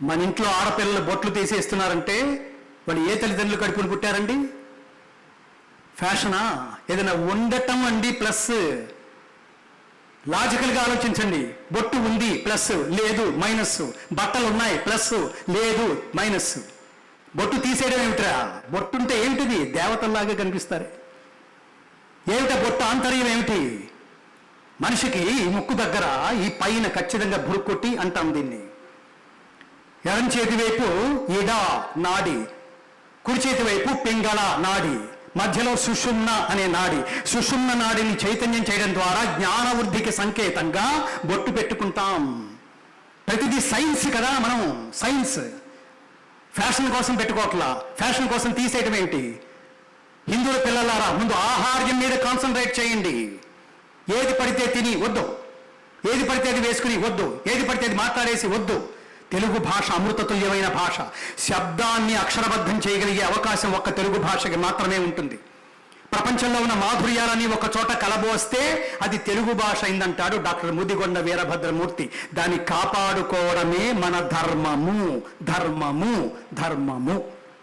మన ఇంట్లో ఆడపిల్లలు బొట్లు తీసేస్తున్నారంటే వాళ్ళు ఏ తల్లిదండ్రులు కడుపుని పుట్టారండి? ఫ్యాషనా? ఏదైనా ఉండటం అండి ప్లస్. లాజికల్గా ఆలోచించండి. బొట్టు ఉంది ప్లస్, లేదు మైనస్. బట్టలు ఉన్నాయి ప్లస్, లేదు మైనస్. బొట్టు తీసేయడం ఏమిట్రా? బొట్టుంటే ఏమిటిది? దేవతల్లాగా కనిపిస్తారు. ఏమిటా బొట్టు ఆంతర్యం ఏమిటి? మనిషికి ఈ ముక్కు దగ్గర ఈ పైన ఖచ్చితంగా బురుక్కొట్టి అంటాం దీన్ని. ఎడం చేతి వైపు ఇడ నాడి, కుడి చేతి వైపు పింగళ నాడి, మధ్యలో సుషుమ్న అనే నాడి. సుషుమ్న నాడిని చైతన్యం చేయడం ద్వారా జ్ఞాన వృద్ధికి సంకేతంగా బొట్టు పెట్టుకుంటాం. ప్రతిదీ సైన్స్ కదా. మనం సైన్స్ ఫ్యాషన్ కోసం పెట్టుకోవట్లా. ఫ్యాషన్ కోసం తీసేయడం ఏమిటి? హిందువుల పిల్లలారా, ముందు ఆహార్యం మీద కాన్సన్ట్రేట్ చేయండి. ఏది పడితే తిని వద్దు, ఏది పడితే అది వేసుకుని వద్దు, ఏది పడితే అది మాట్లాడేసి వద్దు. తెలుగు భాష అమృతతుల్యమైన భాష. శబ్దాన్ని అక్షరబద్ధం చేయగలిగే అవకాశం ఒక్క తెలుగు భాషకి మాత్రమే ఉంటుంది. ప్రపంచంలో ఉన్న మాధుర్యాలని ఒక చోట కలబోస్తే అది తెలుగు భాష అయిందంటాడు డాక్టర్ ముదిగొండ వీరభద్రమూర్తి. దాన్ని కాపాడుకోవడమే మన ధర్మము, ధర్మము, ధర్మము.